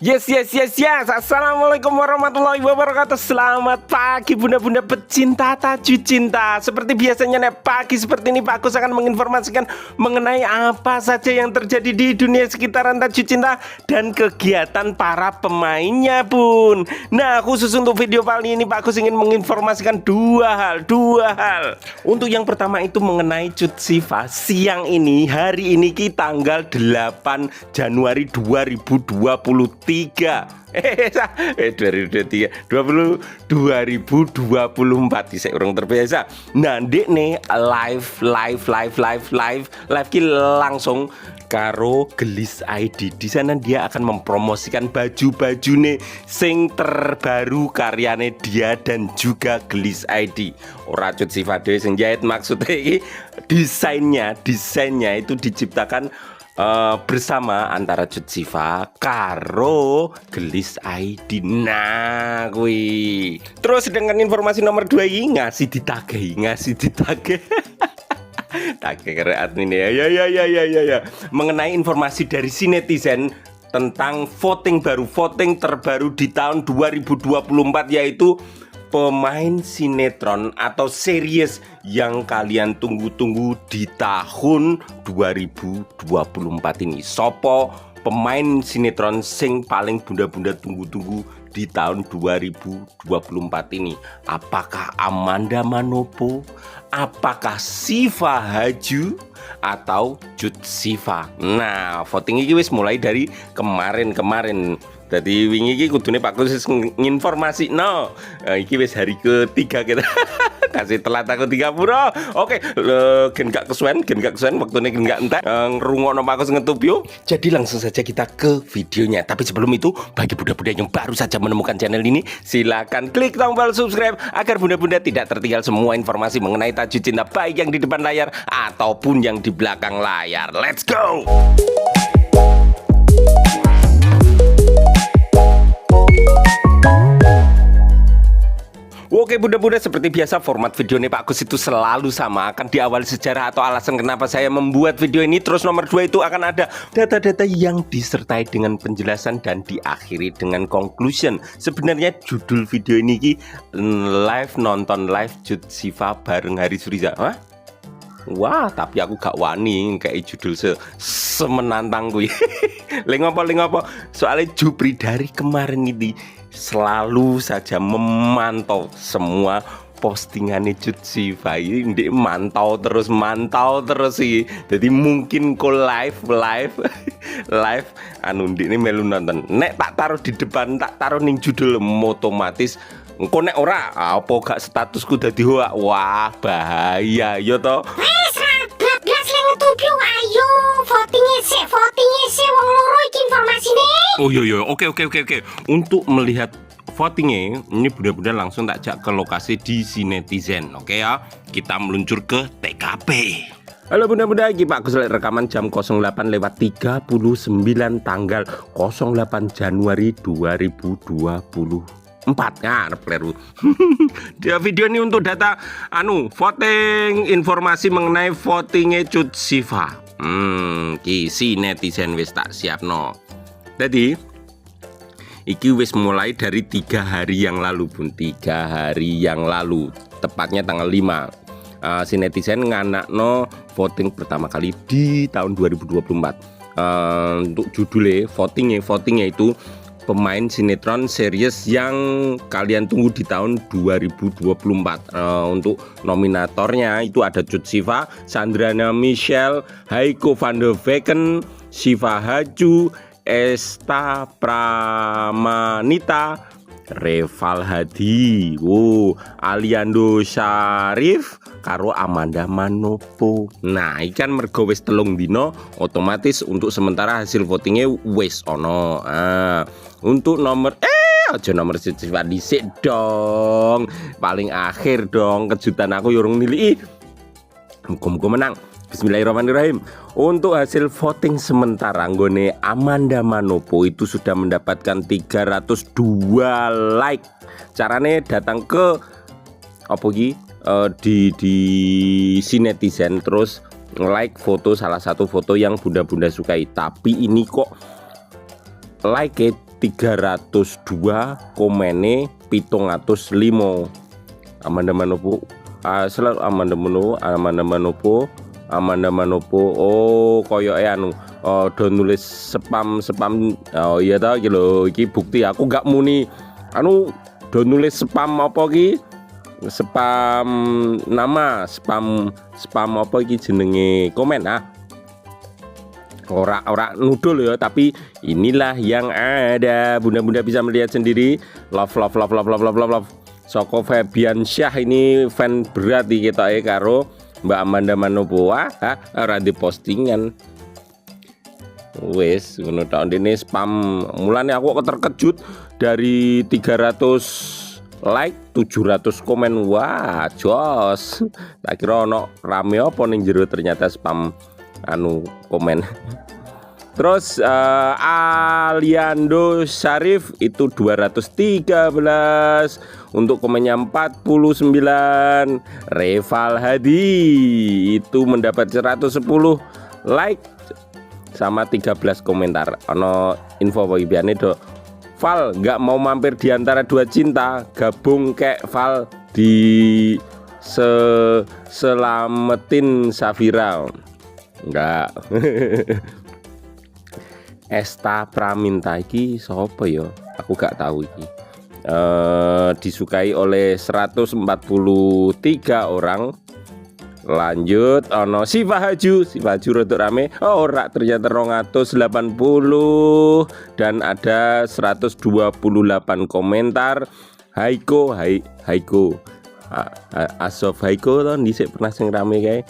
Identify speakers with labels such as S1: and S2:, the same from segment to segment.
S1: Yes. Assalamualaikum warahmatullahi wabarakatuh. Selamat pagi bunda-bunda pecinta taju cinta. Seperti biasanya nek pagi seperti ini Pak Agus akan menginformasikan mengenai apa saja yang terjadi di dunia sekitaran taju cinta dan kegiatan para pemainnya pun. Nah, khusus untuk video kali ini Pak Agus ingin menginformasikan dua hal. Untuk yang pertama itu mengenai Cut Siva. Siang ini, hari ini tanggal 8 Januari 2023. 2024 saya orang terbiasa. Nah, dek nih live ki langsung karo Gelis ID. Di sana dia akan mempromosikan baju-baju nih sing terbaru karyane dia dan juga Gelis ID. Ora Cut Siva dhewe sing jahit, maksudnya iki desainnya itu diciptakan bersama antara Cut Siva karo Gelis ID. Nah, kuwi. Terus dengan informasi nomor 2 ini ngasih ditagih. Tagih karo admin ya. Mengenai informasi dari si netizen tentang voting terbaru di tahun 2024, yaitu pemain sinetron atau series yang kalian tunggu-tunggu di tahun 2024 ini. Sopo pemain sinetron sing paling bunda-bunda tunggu-tunggu di tahun 2024 ini? Apakah Amanda Manopo? Apakah Siva Haju? Atau Cut Siva? Nah, voting ini wis mulai dari kemarin. Jadi wingi iki kudune Pak Kus nginformasi iki wis hari ketiga kita. Kasih telat aku 3 pura. Oke, gen gak kesuwen waktune gen gak entek ngrungokno Pak Kus ngetup yo. Jadi langsung saja kita ke videonya. Tapi sebelum itu, bagi bunda-bunda yang baru saja menemukan channel ini, silakan klik tombol subscribe agar bunda-bunda tidak tertinggal semua informasi mengenai taju cinta, baik yang di depan layar ataupun yang di belakang layar. Let's go. Oke bunda-bunda, seperti biasa format video ini Pak Agus itu selalu sama. Akan diawali sejarah atau alasan kenapa saya membuat video ini. Terus nomor 2 itu akan ada data-data yang disertai dengan penjelasan dan diakhiri dengan conclusion. Sebenarnya judul video ini nonton live Cut Siva bareng Haris Riza. Hah? Wah, tapi aku gak wani kayak judul semenantang gue. Lengopo. Soalnya Jupri dari kemarin ini selalu saja memantau semua postingannya Cut Siva. Ini mantau terus sih. Jadi mungkin kok live anu ini melu nonton. Nek tak taruh di depan, tak taruh ning judul, otomatis engko nek ora apa gak statusku dadi hoak. Wah, bahaya yo to.
S2: Wes rabat gas lek ngetupi ayo votingnya sih wong loro iki informasine.
S1: Oh iya, oke. Untuk melihat votingnya ini bunda-bunda langsung tak jak ke lokasi di si netizen. Oke ya, kita meluncur ke TKP. Halo bunda-bunda, iki Pak Gus rekaman jam 08:39 tanggal 08 Januari 2024. Nah, kleru. Dia video ini untuk data voting, informasi mengenai votingnya Cut Siva. Si netizen wis tak siapno. Jadi iki wis mulai dari 3 hari yang lalu pun. 3 hari yang lalu, tepatnya tanggal 5. Si netizen nganakno voting pertama kali di tahun 2024. Untuk judulnya votingnya itu pemain sinetron series yang kalian tunggu di tahun 2024. Untuk nominatornya itu ada Cut Siva, Sandrana Michelle, Heiko van de Vecken, Siva Haju, Esta Pramanita, Reval Hadi, Aliando Syarif, karo Amanda Manopo. Nah, ikan mergo wis 3 dino, otomatis untuk sementara hasil votingnya wis ono. Untuk nomor aja nomor Siva dhisik dong. Paling akhir dong, kejutan aku urung nilai. Muga-muga menang. Bismillahirrahmanirrahim. Untuk hasil voting sementara nggone Amanda Manopo itu sudah mendapatkan 302 like. Carane datang ke di si netizen, terus like foto salah satu foto yang bunda-bunda sukai. Tapi ini kok like 302 komene 705. Amandemen opo? Selalu amandemen opo? Oh, koyoke anu. Oh, do nulis spam. Oh iya ta iki lho, iki bukti aku gak muni anu do nulis spam apa iki? Spam nama, spam apa iki jenenge komen Ora nudul ya, tapi inilah yang ada. Bunda-bunda bisa melihat sendiri. Love. Soko Febian Syah ini fan berat di kita karo Mbak Amanda Manopo. Ora di postingan. Wes ngono tok dene spam. Mulane aku terkejut dari 300 like 700 komen. Wah, jos. Tak kira ono rame apa ning jero, ternyata spam komen. Terus Aliando Syarif itu 213, untuk komennya 49. Reval Hadi itu mendapat 110 like sama 13 komentar. Ono info bagiannya do, Val nggak mau mampir di antara dua cinta, gabung kek Val di selamatin Safira. Enggak. Esta Praminta iki sapa ya? Aku gak tahu iki. Disukai oleh 143 orang. Lanjut ono Siva Haju rodok rame. Oh, ora, ternyata 280 dan ada 128 komentar. Haiko Asof Haiko to dhisik pernah sing rame kae.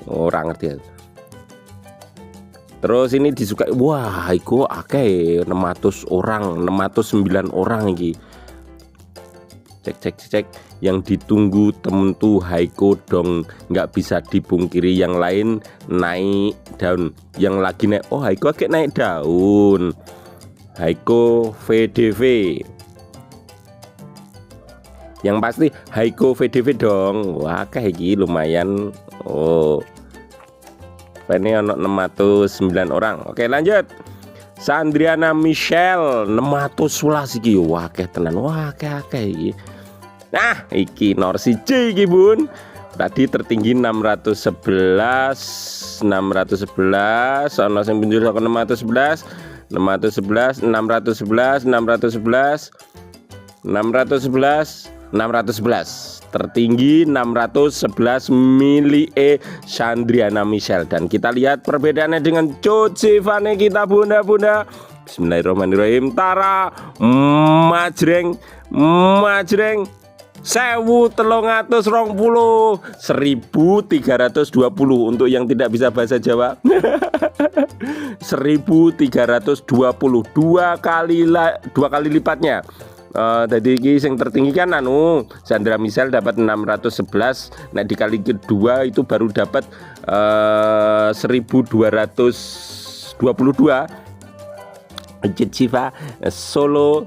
S1: Ora ngerti. Terus ini disukai, wah Haiko akeh 600 orang, 609 orang iki. Cek. Yang ditunggu tementu Haiko dong, nggak bisa dipungkiri. Yang lain naik daun, yang lagi naik, oh Haiko akeh naik daun. Haiko VDV. Yang pasti Haiko VDV dong. Wah akeh iki lumayan. Oh, ini ono 609 orang. Oke, lanjut. Sandriana Michelle 611 iki. Wah, akeh tenan. Wah, akeh iki. Nah, iki nomor siji iki, Bun. Tadi tertinggi 611. Ono sing pinjul 611. Tertinggi 611 milik Sandriana Michelle. Dan kita lihat perbedaannya dengan Cuci Fane kita, bunda-bunda. Bismillahirrahmanirrahim. Tara majreng 1320 untuk yang tidak bisa bahasa Jawa. 1320 dua kali lipatnya. Tadi ini yang tertinggi kan Sandra Michelle dapat 611. Nah dikali kedua itu baru dapat 1222. Civa Solo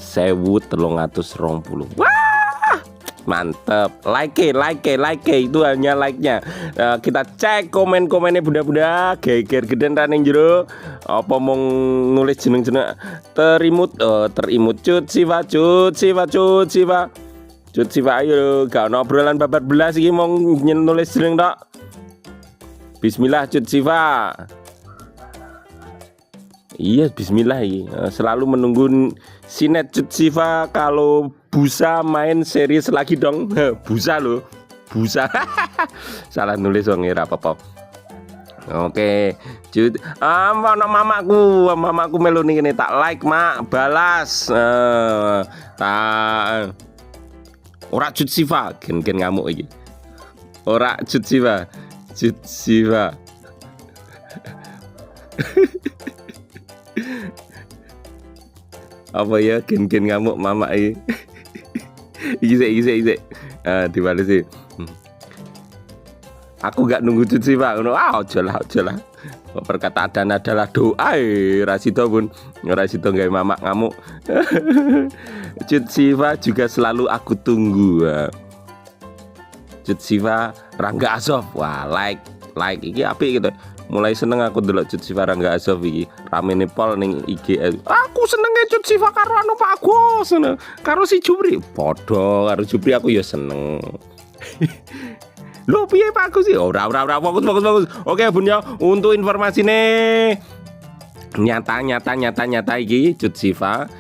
S1: 1320. Wah, mantep. Like itu hanya like-nya. Kita cek komen-komennya bunda-bunda. Geger geden raning jero. Apa mau nulis jeneng-jeneng terimut Cut Siva ayo gak ono obrolan babat belas iki mau nulis jeneng tok. Bismillah Cut Siva. Iya, bismillah iki. Selalu menunggu sinet Cut Siva kalau Busa main series lagi dong. Busa loh. Busa. Salah nulis wong ora apa-apa. Oke, Cut. Mamaku melu ning tak like, Mak, balas. Ora Cut Siva, gen ngamuk iki. Ora Cut Siva. Apa ya gen ngamuk mama iki. Iki. Dibales sih. Aku gak nunggu cuci Pak. Ojo lah. Perkataan adalah doa. Rasito pun Rasito gawe mama ngamuk. Cut Siva juga selalu aku tunggu. Cut Siva Rangga Azof. Wah, like iki apik gitu. Mulai seneng aku delok Cut Siva Rangga Azof iki. Ramene pol ning IG. Aku senenge Cut Siva karo anu Pak Agus ngono. Karo si Jupri. Padha karo Jupri aku ya seneng. Lho piye Pak Agus sih? Ora fokus. Oke Bun ya, untuk informasi nih nyata iki Cut Siva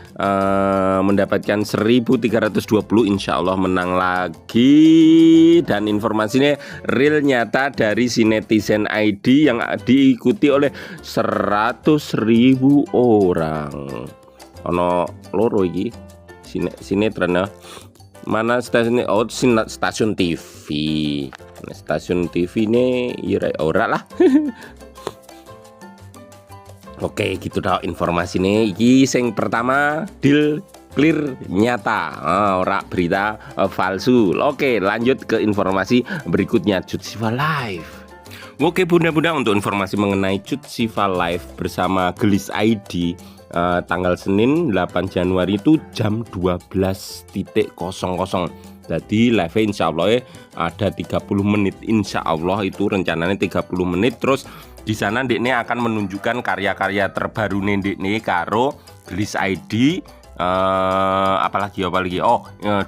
S1: mendapatkan 1320, insya Allah menang lagi. Dan informasinya real nyata dari si netizen ID yang diikuti oleh 100.000 orang. Ono loro iki sinetron ya. Mana stasiunnya? Oh, stasiun TV. Stasiun TV ini ya ora lah. Oke, gitu dah informasi nih. Iki sing pertama deal clear nyata, ora berita palsu. Oke, lanjut ke informasi berikutnya, Cut Siva Live. Oke bunda-bunda, untuk informasi mengenai Cut Siva Live bersama Gelis ID tanggal Senin 8 Januari itu jam 12.00. Jadi live insya Allah ada 30 menit, insya Allah itu rencananya 30 menit. Terus di sana Ndekne akan menunjukkan karya-karya terbaru Ndekne karo Gelis ID. Apalagi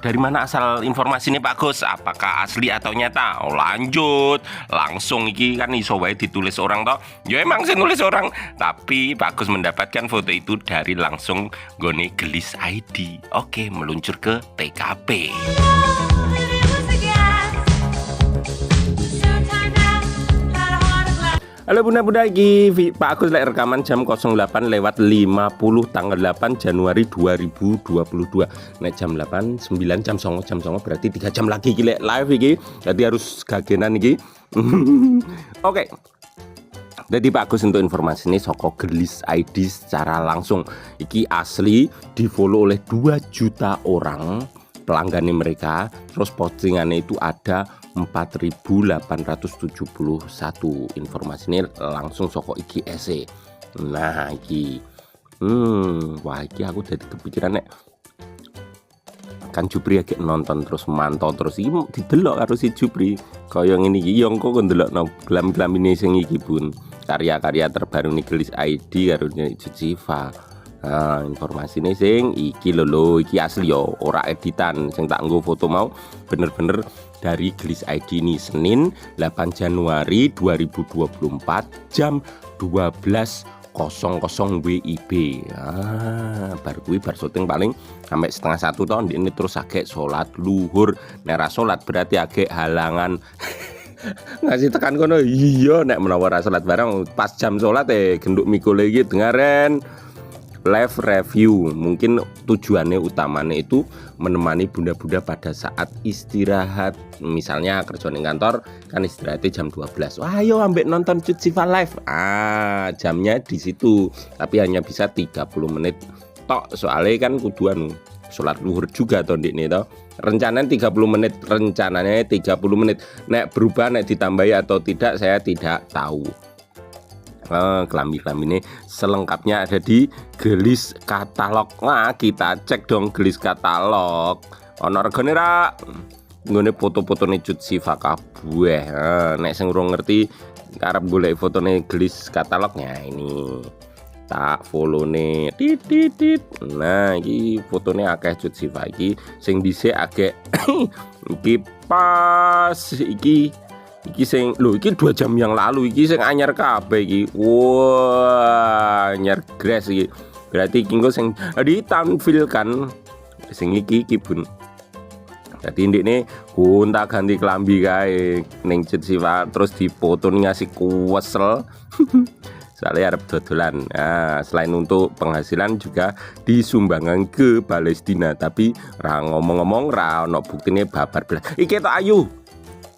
S1: dari mana asal informasi ini Pak Gus, apakah asli atau nyata? Lanjut langsung iki kan iso wae ditulis orang toh. Ya emang sih nulis orang, tapi Pak Gus mendapatkan foto itu dari langsung gone Gelis ID. Oke, meluncur ke TKP. Halo bunda-bunda, iki Pak Agus lek rekaman jam 08.50 tanggal 8 Januari 2022. Nek jam 8, 9, jam 9 berarti 3 jam lagi iki lek live iki. Jadi harus gagenan iki. Oke. Jadi Pak Agus untuk informasi ini soko Gelis ID secara langsung. Iki asli di follow oleh 2 juta orang pelanggannya mereka. Terus postingannya itu ada 4.871. Informasi ini langsung soko iki ese. Nah iki wah iki aku jadi kepikiran nek kan Jupri agak nonton terus mantau terus iki didelok karo si Jupri kaya ngene iki yo engko ndelokno glam-glamine sing iki Bun, karya-karya terbaru nih Gelis ID karo Cut Siva. Nah, informasi ini sing iki lho iki asli yo, ora editan. Sing tak nggo foto mau bener-bener dari Gelis ID ini Senin 8 Januari 2024 jam 12.00 WIB. Bar kuwi bar syuting paling sampai setengah 1 tahun ini terus agak sholat luhur. Nek sholat berarti agak halangan ngasih tekan kono. Iya nek menawa sholat bareng pas jam sholat genduk mikul lagi dengaren live review. Mungkin tujuannya utamanya itu menemani bunda-bunda pada saat istirahat. Misalnya kerja di kantor kan istirahatnya jam 12. Wah, ayo ambek nonton Cut Siva Live. Jamnya di situ. Tapi hanya bisa 30 menit tok. Soalnya kan kudu sholat luhur juga toh Ndekne toh. Rencananya 30 menit, rencananya 30 menit. Nek berubah, nek ditambahi atau tidak saya tidak tahu. Kelambi ini selengkapnya ada di Gelis Katalog. Nah, kita cek dong Gelis Katalog. Ono regane ra? Ngene foto-fotone Cut Siva kabeh. Nek sing urung ngerti arep golek fotone Gelis Katalognya ini. Tak follow nih titit. Nah, iki fotone akeh Cut Siva iki sing dhisik agek iki pas iki sing lho iki 2 jam yang lalu iki sing anyar kabeh iki. Wah, anyar gres iki. Berarti iki engko sing ditampilkan sing iki Bun. Dadi ndekne gonta ganti klambi kae ning Cut Siva terus dipoto ngasih kuwesel. Soalnya arep dodolan. Nah, selain untuk penghasilan juga disumbangkan ke Palestina. Tapi ra ngomong-ngomong ra ono buktine babar belas. Iki tok ayu.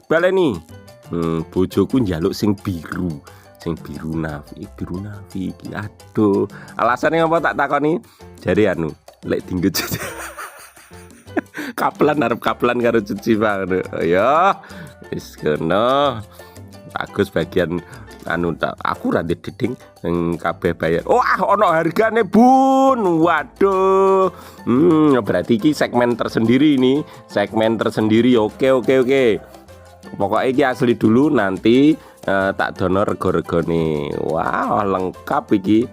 S1: Baleni. Bojoku njaluk sing biru navi iki. Aduh, alasannya apa tak takoni? Jare lek dinggo kapelan arep kapelan karo Cut Siva ngono. Ya, wis kena. Bagus bagian tak aku ra deding sing kabeh bayar. Ono hargane Bun. Waduh. Berarti iki segmen tersendiri ini. Oke. Pokoknya iki asli dulu, nanti tak dono rego-regone. Wow, lengkap iki.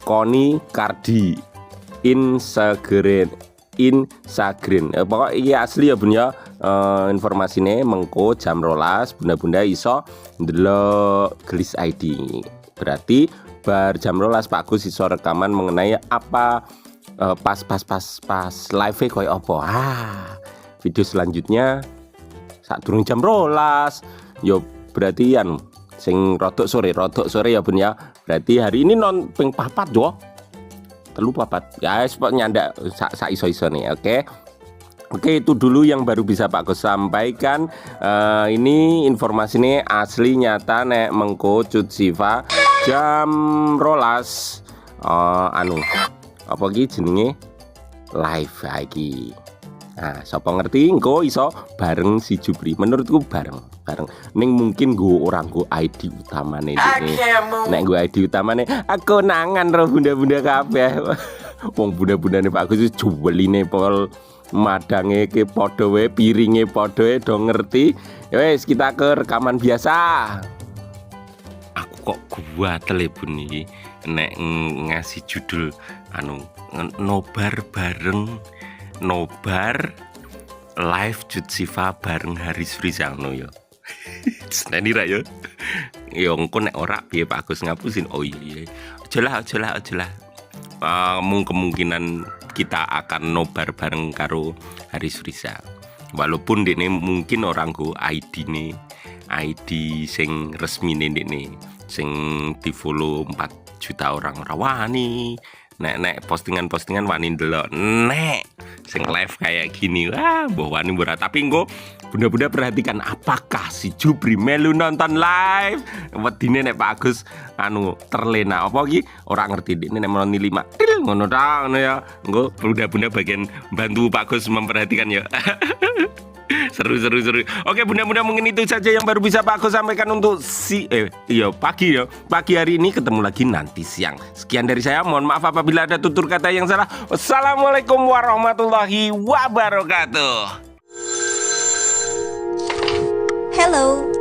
S1: Koni Kardi Instagram. Pokok iki asli ya bun ya. Informasine mengko jam 12 bunda-bunda iso ndelok Gelis ID. Berarti bar jam 12 Pak Gus iso rekaman mengenai apa pas live koyo apa. Video selanjutnya saat durung jam 12. Yo berarti sing rodok sore ya bun ya. Berarti hari ini non ping 4 yo. Telu papat ya spot nyandak sak iso-iso nih. Oke, itu dulu yang baru bisa Pak Gus sampaikan. Ini informasi ini asli nyata nek mengko Cut Siva jam 12 apa iki jenenge live iki. Nah, sapa ngerti engko iso bareng si Jupri. Menurutku bareng. Ning mungkin orang ID utamane ini. Nek ID utamane aku nangan ro bunda-bunda kabeh. Wong bunda-bundane Pak Gus juweline pol madange ke padha wae, piringe padha wae do ngerti. Ya wis kita ke rekaman biasa. Aku kok guatel bun iki nek ngasih judul nobar bareng. Nobar live Cut Siva bareng Haris Friza ya. Seneni ra ya. Ya engko nek ora piye Pak Gus ngapusin. Oh iya. Aja lah. Kemungkinan kita akan nobar bareng karo Haris Friza. Walaupun dene mungkin orang go ID sing resmine dene sing di-follow 4 juta orang rawani. Nek postingan wani ndelok nek sing live kayak gini mbah wani ora. Tapi engko bunda-bunda perhatikan apakah si Jupri melu nonton live wedine nek Pak Agus terlena apa iki ora ngerti nek menoni 5 ngono ta ngono ya. Engko bunda-bunda bagian bantu Pak Agus memperhatikan ya. Seru. Oke bunda-bunda mungkin itu saja yang baru bisa Pak Agus sampaikan untuk pagi ya. Pagi hari ini ketemu lagi nanti siang. Sekian dari saya, mohon maaf apabila ada tutur kata yang salah. Wassalamualaikum warahmatullahi wabarakatuh.
S3: Hello.